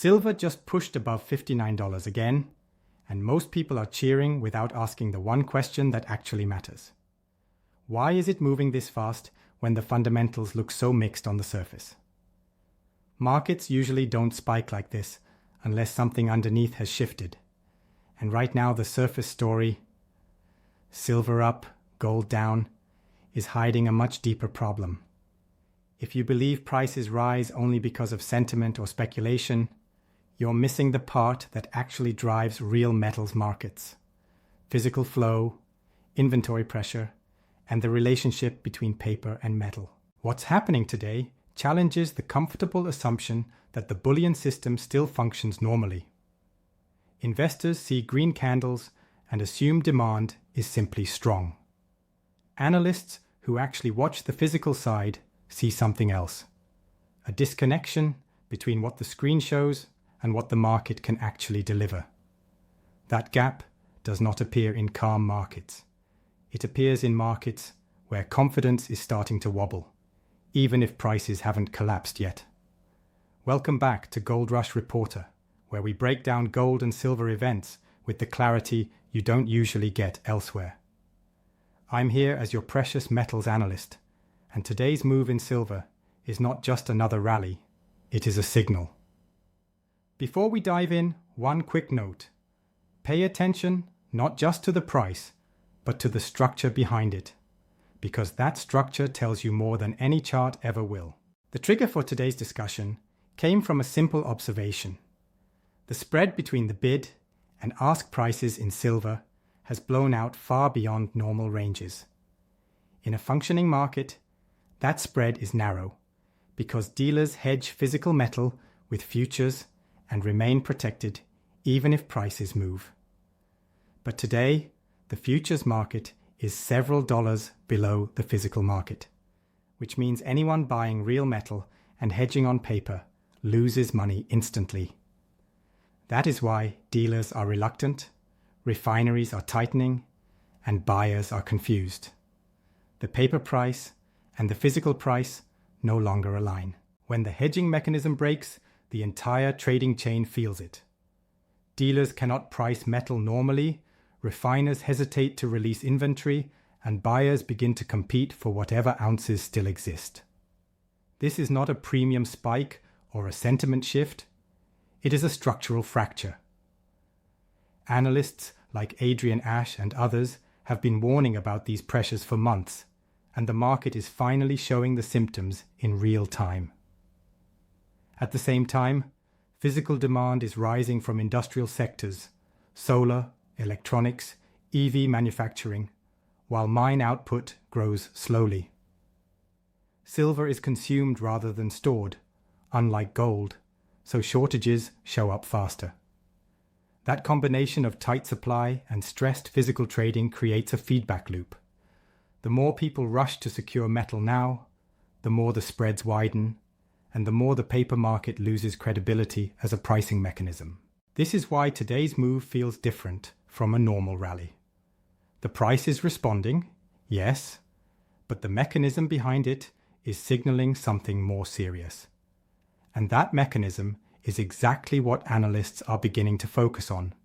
Silver just pushed above $59 again, and most people are cheering without asking the one question that actually matters. Why is it moving this fast when the fundamentals look so mixed on the surface? Markets usually don't spike like this unless something underneath has shifted. And right now the surface story, silver up, gold down, is hiding a much deeper problem. If you believe prices rise only because of sentiment or speculation, you're missing the part that actually drives real metals markets: physical flow, inventory pressure, and the relationship between paper and metal. What's happening today challenges the comfortable assumption that the bullion system still functions normally. Investors see green candles and assume demand is simply strong. Analysts who actually watch the physical side see something else: a disconnection between what the screen shows and what the market can actually deliver. That gap does not appear in calm markets. It appears in markets where confidence is starting to wobble, even if prices haven't collapsed yet. Welcome back to Gold Rush Reporter, where we break down gold and silver events with the clarity you don't usually get elsewhere. I'm here as your precious metals analyst, and today's move in silver is not just another rally, it is a signal. Before we dive in, one quick note. Pay attention not just to the price, but to the structure behind it, because that structure tells you more than any chart ever will. The trigger for today's discussion came from a simple observation. The spread between the bid and ask prices in silver has blown out far beyond normal ranges. In a functioning market, that spread is narrow because dealers hedge physical metal with futures and remain protected even if prices move. But today, the futures market is several dollars below the physical market, which means anyone buying real metal and hedging on paper loses money instantly. That is why dealers are reluctant, refineries are tightening, and buyers are confused. The paper price and the physical price no longer align. When the hedging mechanism breaks, the entire trading chain feels it. Dealers cannot price metal normally, refiners hesitate to release inventory, and buyers begin to compete for whatever ounces still exist. This is not a premium spike or a sentiment shift. It is a structural fracture. Analysts like Adrian Ash and others have been warning about these pressures for months, and the market is finally showing the symptoms in real time. At the same time, physical demand is rising from industrial sectors, solar, electronics, EV manufacturing, while mine output grows slowly. Silver is consumed rather than stored, unlike gold, so shortages show up faster. That combination of tight supply and stressed physical trading creates a feedback loop. The more people rush to secure metal now, the more the spreads widen, and the more the paper market loses credibility as a pricing mechanism. This is why today's move feels different from a normal rally. The price is responding, yes, but the mechanism behind it is signaling something more serious. And that mechanism is exactly what analysts are beginning to focus on,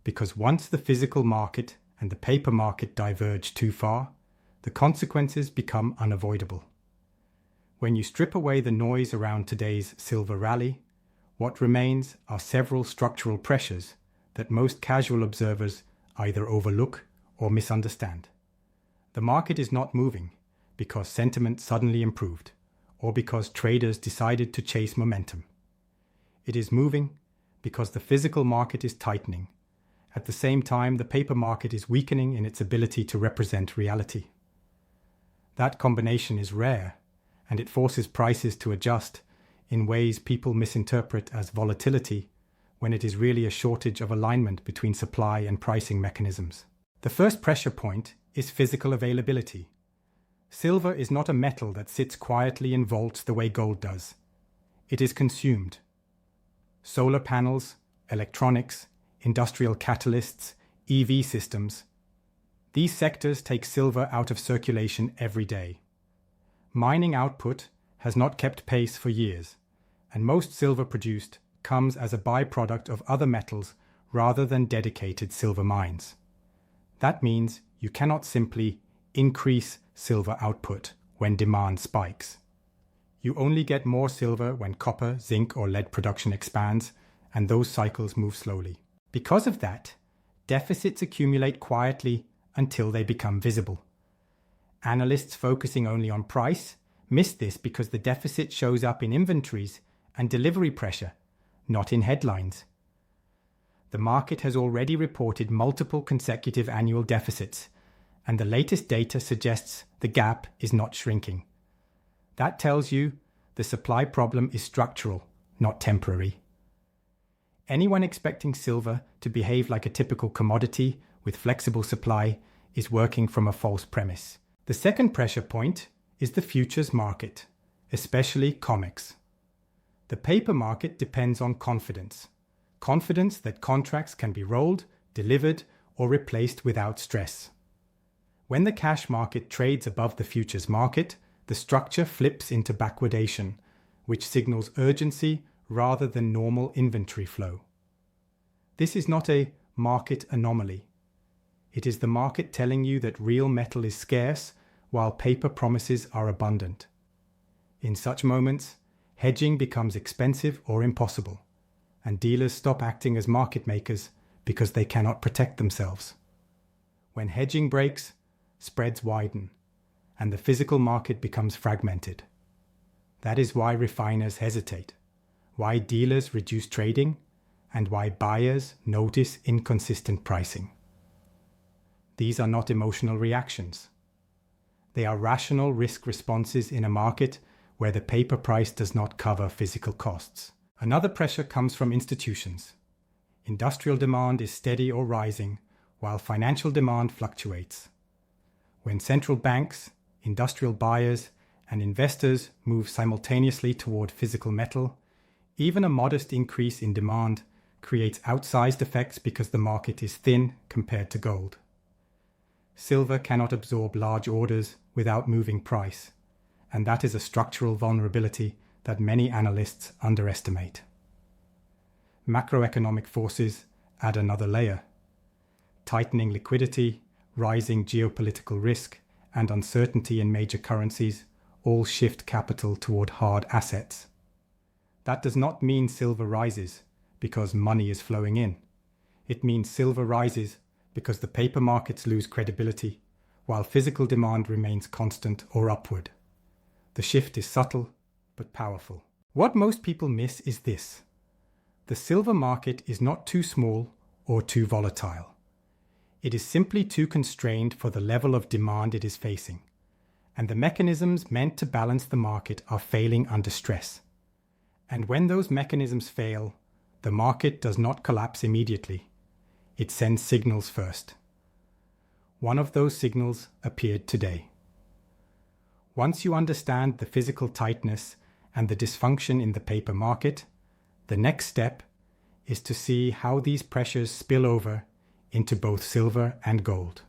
because once the physical market and the paper market diverge too far, the consequences become unavoidable. When you strip away the noise around today's silver rally, what remains are several structural pressures that most casual observers either overlook or misunderstand. The market is not moving because sentiment suddenly improved or because traders decided to chase momentum. It is moving because the physical market is tightening. At the same time, the paper market is weakening in its ability to represent reality. That combination is rare, and it forces prices to adjust in ways people misinterpret as volatility when it is really a shortage of alignment between supply and pricing mechanisms. The first pressure point is physical availability. Silver is not a metal that sits quietly in vaults the way gold does. It is consumed. Solar panels, electronics, industrial catalysts, EV systems. These sectors take silver out of circulation every day. Mining output has not kept pace for years, and most silver produced comes as a byproduct of other metals rather than dedicated silver mines. That means you cannot simply increase silver output when demand spikes. You only get more silver when copper, zinc, or lead production expands, and those cycles move slowly. Because of that, deficits accumulate quietly until they become visible. Analysts focusing only on price miss this because the deficit shows up in inventories and delivery pressure, not in headlines. The market has already reported multiple consecutive annual deficits, and the latest data suggests the gap is not shrinking. That tells you the supply problem is structural, not temporary. Anyone expecting silver to behave like a typical commodity with flexible supply is working from a false premise. The second pressure point is the futures market, especially COMEX. The paper market depends on confidence. Confidence that contracts can be rolled, delivered, or replaced without stress. When the cash market trades above the futures market, the structure flips into backwardation, which signals urgency rather than normal inventory flow. This is not a market anomaly. It is the market telling you that real metal is scarce while paper promises are abundant. In such moments, hedging becomes expensive or impossible, and dealers stop acting as market makers because they cannot protect themselves. When hedging breaks, spreads widen, and the physical market becomes fragmented. That is why refiners hesitate, why dealers reduce trading, and why buyers notice inconsistent pricing. These are not emotional reactions. They are rational risk responses in a market where the paper price does not cover physical costs. Another pressure comes from institutions. Industrial demand is steady or rising, while financial demand fluctuates. When central banks, industrial buyers, and investors move simultaneously toward physical metal, even a modest increase in demand creates outsized effects because the market is thin compared to gold. Silver cannot absorb large orders without moving price, and that is a structural vulnerability that many analysts underestimate. Macroeconomic forces add another layer. Tightening liquidity, rising geopolitical risk, and uncertainty in major currencies all shift capital toward hard assets. That does not mean silver rises because money is flowing in. It means silver rises because the paper markets lose credibility, while physical demand remains constant or upward. The shift is subtle but powerful. What most people miss is this: the silver market is not too small or too volatile. It is simply too constrained for the level of demand it is facing, and the mechanisms meant to balance the market are failing under stress. And when those mechanisms fail, the market does not collapse immediately. It sends signals first. One of those signals appeared today. Once you understand the physical tightness and the dysfunction in the paper market, the next step is to see how these pressures spill over into both silver and gold.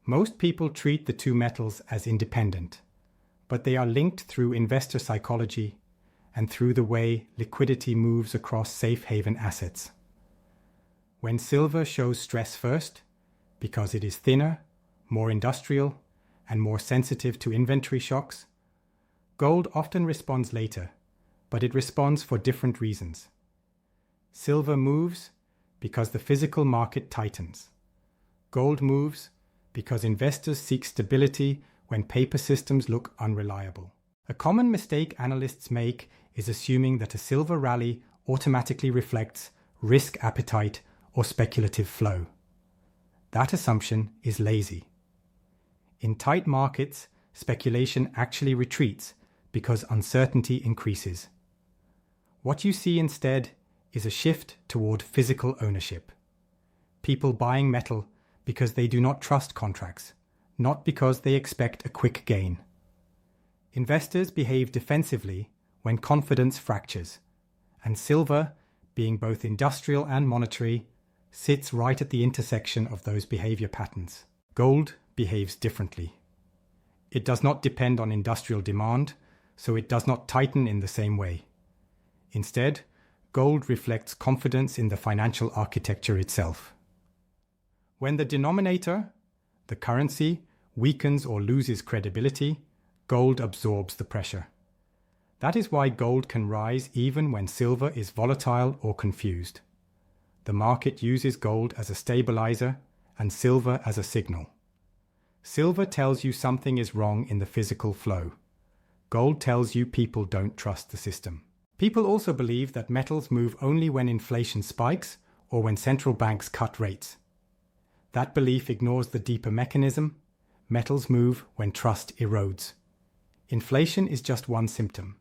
Most people treat the two metals as independent, but they are linked through investor psychology and through the way liquidity moves across safe haven assets. When silver shows stress first, because it is thinner, more industrial, and more sensitive to inventory shocks, gold often responds later, but it responds for different reasons. Silver moves because the physical market tightens. Gold moves because investors seek stability when paper systems look unreliable. A common mistake analysts make is assuming that a silver rally automatically reflects risk appetite or speculative flow. That assumption is lazy. In tight markets, speculation actually retreats because uncertainty increases. What you see instead is a shift toward physical ownership. People buying metal because they do not trust contracts, not because they expect a quick gain. Investors behave defensively when confidence fractures, and silver, being both industrial and monetary, sits right at the intersection of those behavior patterns. Gold behaves differently. It does not depend on industrial demand, so it does not tighten in the same way. Instead, gold reflects confidence in the financial architecture itself. When the denominator, the currency, weakens or loses credibility, gold absorbs the pressure. That is why gold can rise even when silver is volatile or confused. The market uses gold as a stabilizer and silver as a signal. Silver tells you something is wrong in the physical flow. Gold tells you people don't trust the system. People also believe that metals move only when inflation spikes or when central banks cut rates. That belief ignores the deeper mechanism. Metals move when trust erodes. Inflation is just one symptom.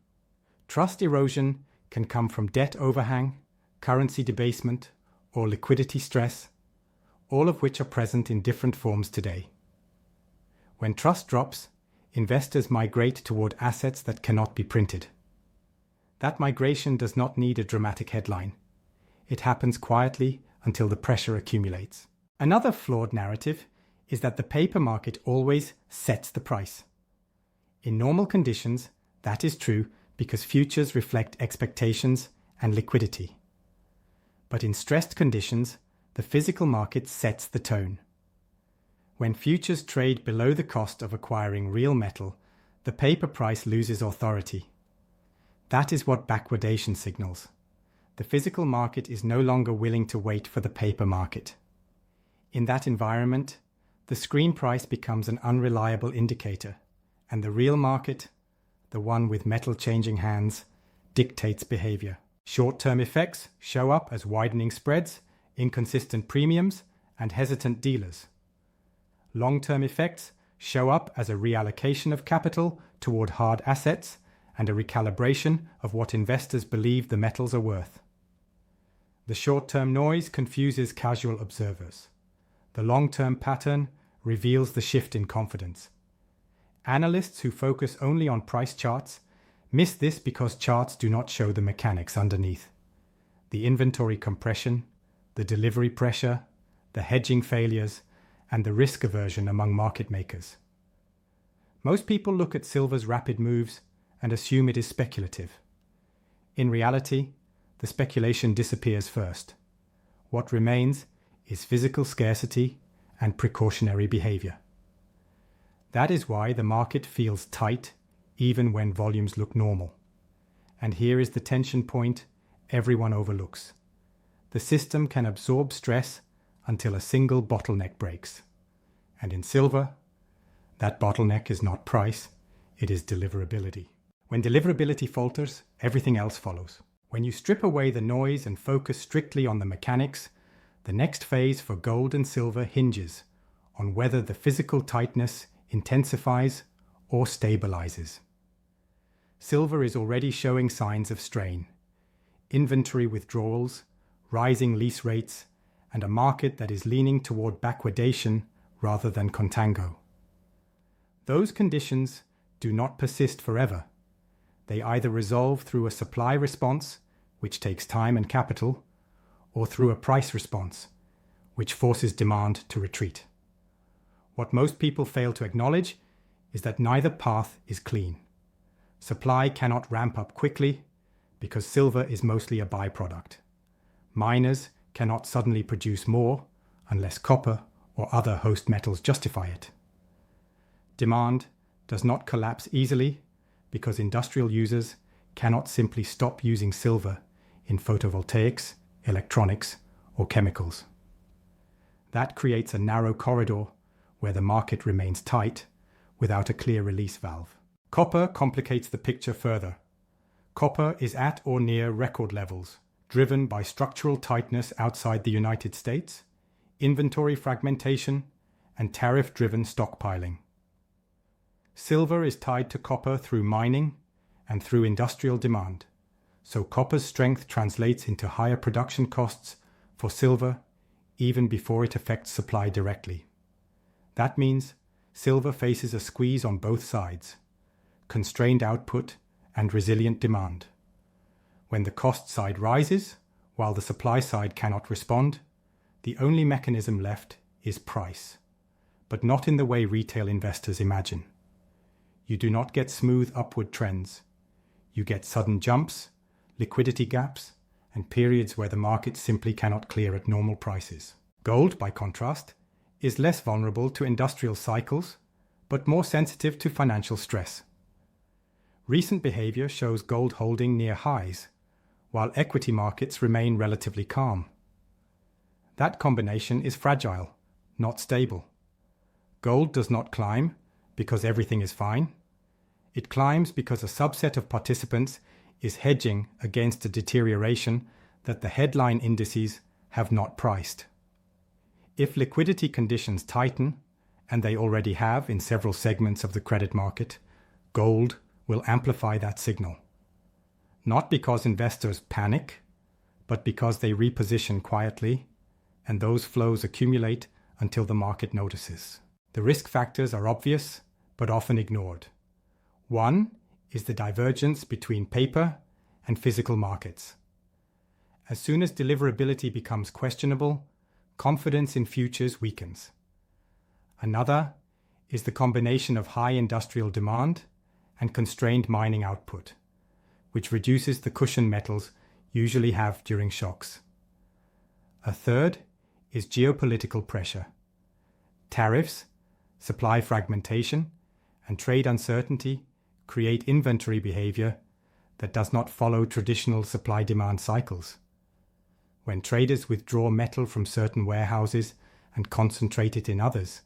Trust erosion can come from debt overhang, currency debasement, or liquidity stress, all of which are present in different forms today. When trust drops, investors migrate toward assets that cannot be printed. That migration does not need a dramatic headline. It happens quietly until the pressure accumulates. Another flawed narrative is that the paper market always sets the price. In normal conditions, that is true because futures reflect expectations and liquidity. But in stressed conditions, the physical market sets the tone. When futures trade below the cost of acquiring real metal, the paper price loses authority. That is what backwardation signals. The physical market is no longer willing to wait for the paper market. In that environment, the screen price becomes an unreliable indicator, and the real market, the one with metal changing hands, dictates behavior. Short-term effects show up as widening spreads, inconsistent premiums, and hesitant dealers. Long-term effects show up as a reallocation of capital toward hard assets and a recalibration of what investors believe the metals are worth. The short-term noise confuses casual observers. The long-term pattern reveals the shift in confidence. Analysts who focus only on price charts miss this because charts do not show the mechanics underneath. The inventory compression, the delivery pressure, the hedging failures, and the risk aversion among market makers. Most people look at silver's rapid moves and assume it is speculative. In reality, the speculation disappears first. What remains is physical scarcity and precautionary behavior. That is why the market feels tight even when volumes look normal. And here is the tension point everyone overlooks. The system can absorb stress until a single bottleneck breaks. And in silver, that bottleneck is not price, it is deliverability. When deliverability falters, everything else follows. When you strip away the noise and focus strictly on the mechanics, the next phase for gold and silver hinges on whether the physical tightness intensifies or stabilizes. Silver is already showing signs of strain. Inventory withdrawals, rising lease rates, and a market that is leaning toward backwardation rather than contango. Those conditions do not persist forever. They either resolve through a supply response, which takes time and capital, or through a price response, which forces demand to retreat. What most people fail to acknowledge is that neither path is clean. Supply cannot ramp up quickly because silver is mostly a byproduct. Miners cannot suddenly produce more unless copper or other host metals justify it. Demand does not collapse easily because industrial users cannot simply stop using silver in photovoltaics, electronics, or chemicals. That creates a narrow corridor where the market remains tight without a clear release valve. Copper complicates the picture further. Copper is at or near record levels, driven by structural tightness outside the United States, inventory fragmentation, and tariff-driven stockpiling. Silver is tied to copper through mining and through industrial demand, so copper's strength translates into higher production costs for silver even before it affects supply directly. That means silver faces a squeeze on both sides, constrained output and resilient demand. When the cost side rises, while the supply side cannot respond, the only mechanism left is price, but not in the way retail investors imagine. You do not get smooth upward trends. You get sudden jumps, liquidity gaps, and periods where the market simply cannot clear at normal prices. Gold, by contrast, is less vulnerable to industrial cycles, but more sensitive to financial stress. Recent behavior shows gold holding near highs, while equity markets remain relatively calm. That combination is fragile, not stable. Gold does not climb because everything is fine. It climbs because a subset of participants is hedging against a deterioration that the headline indices have not priced. If liquidity conditions tighten, and they already have in several segments of the credit market, gold will amplify that signal. Not because investors panic, but because they reposition quietly, and those flows accumulate until the market notices. The risk factors are obvious, but often ignored. One is the divergence between paper and physical markets. As soon as deliverability becomes questionable, confidence in futures weakens. Another is the combination of high industrial demand and constrained mining output, which reduces the cushion metals usually have during shocks. A third is geopolitical pressure. Tariffs, supply fragmentation, and trade uncertainty create inventory behavior that does not follow traditional supply-demand cycles. When traders withdraw metal from certain warehouses and concentrate it in others,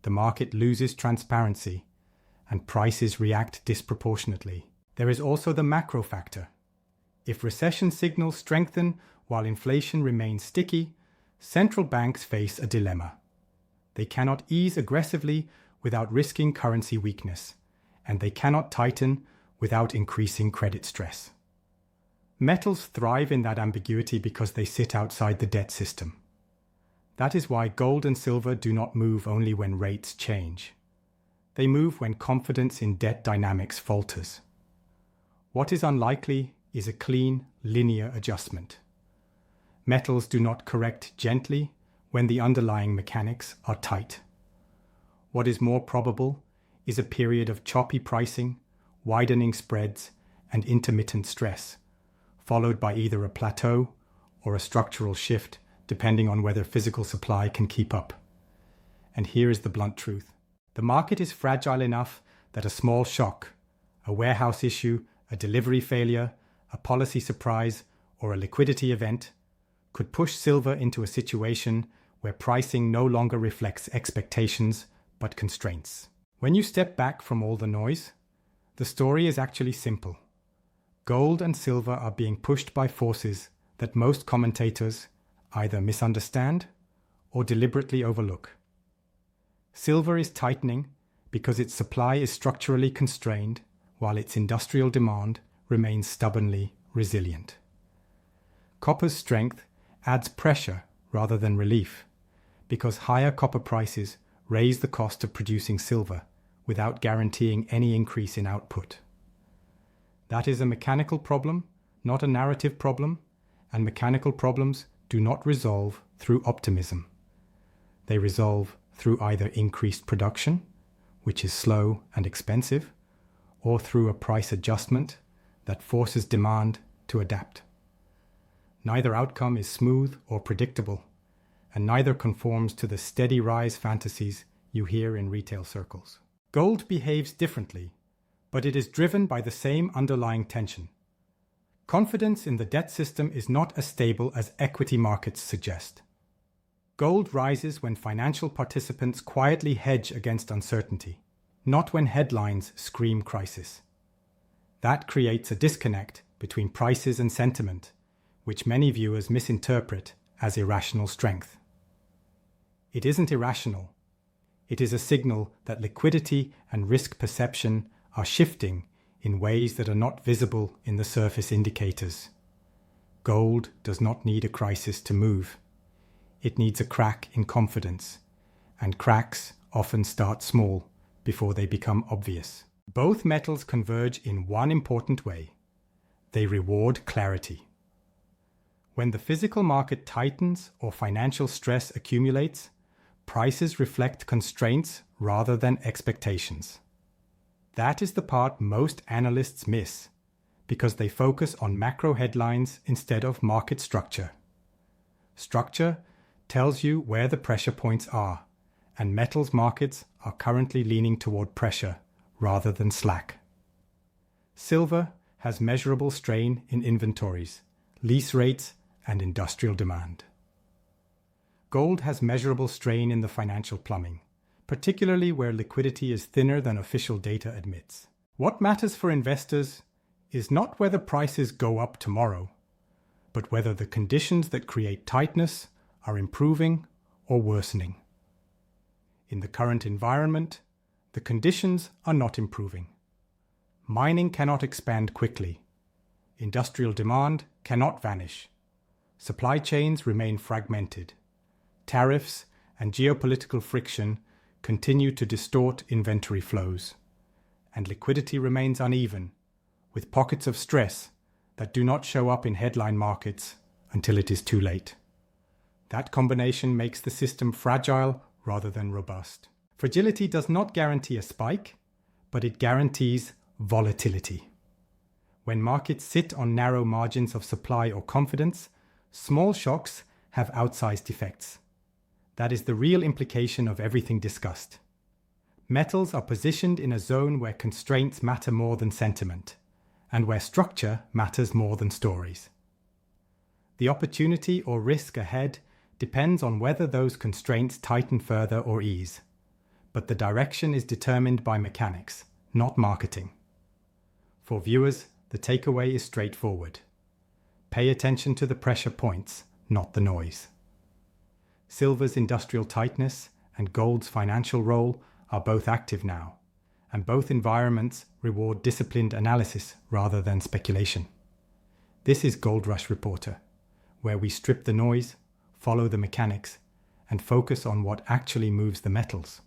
the market loses transparency and prices react disproportionately. There is also the macro factor. If recession signals strengthen while inflation remains sticky, central banks face a dilemma. They cannot ease aggressively without risking currency weakness, and they cannot tighten without increasing credit stress. Metals thrive in that ambiguity because they sit outside the debt system. That is why gold and silver do not move only when rates change. They move when confidence in debt dynamics falters. What is unlikely is a clean, linear adjustment. Metals do not correct gently when the underlying mechanics are tight. What is more probable is a period of choppy pricing, widening spreads, and intermittent stress, followed by either a plateau or a structural shift, depending on whether physical supply can keep up. And here is the blunt truth. The market is fragile enough that a small shock, a warehouse issue, a delivery failure, a policy surprise, or a liquidity event could push silver into a situation where pricing no longer reflects expectations but constraints. When you step back from all the noise, the story is actually simple. Gold and silver are being pushed by forces that most commentators either misunderstand or deliberately overlook. Silver is tightening because its supply is structurally constrained, while its industrial demand remains stubbornly resilient. Copper's strength adds pressure rather than relief, because higher copper prices raise the cost of producing silver without guaranteeing any increase in output. That is a mechanical problem, not a narrative problem, and mechanical problems do not resolve through optimism. They resolve through either increased production, which is slow and expensive, or through a price adjustment that forces demand to adapt. Neither outcome is smooth or predictable, and neither conforms to the steady rise fantasies you hear in retail circles. Gold behaves differently, but it is driven by the same underlying tension. Confidence in the debt system is not as stable as equity markets suggest. Gold rises when financial participants quietly hedge against uncertainty, not when headlines scream crisis. That creates a disconnect between prices and sentiment, which many viewers misinterpret as irrational strength. It isn't irrational. It is a signal that liquidity and risk perception are shifting in ways that are not visible in the surface indicators. Gold does not need a crisis to move. It needs a crack in confidence, and cracks often start small before they become obvious. Both metals converge in one important way. They reward clarity. When the physical market tightens or financial stress accumulates, prices reflect constraints rather than expectations. That is the part most analysts miss, because they focus on macro headlines instead of market structure. Structure tells you where the pressure points are, and metals markets are currently leaning toward pressure rather than slack. Silver has measurable strain in inventories, lease rates, and industrial demand. Gold has measurable strain in the financial plumbing, particularly where liquidity is thinner than official data admits. What matters for investors is not whether prices go up tomorrow, but whether the conditions that create tightness are improving or worsening. In the current environment, the conditions are not improving. Mining cannot expand quickly. Industrial demand cannot vanish. Supply chains remain fragmented. Tariffs and geopolitical friction continue to distort inventory flows. And liquidity remains uneven, with pockets of stress that do not show up in headline markets until it is too late. That combination makes the system fragile rather than robust. Fragility does not guarantee a spike, but it guarantees volatility. When markets sit on narrow margins of supply or confidence, small shocks have outsized effects. That is the real implication of everything discussed. Metals are positioned in a zone where constraints matter more than sentiment, and where structure matters more than stories. The opportunity or risk ahead depends on whether those constraints tighten further or ease. But the direction is determined by mechanics, not marketing. For viewers, the takeaway is straightforward. Pay attention to the pressure points, not the noise. Silver's industrial tightness and gold's financial role are both active now, and both environments reward disciplined analysis rather than speculation. This is Gold Rush Reporter, where we strip the noise, follow the mechanics, and focus on what actually moves the metals.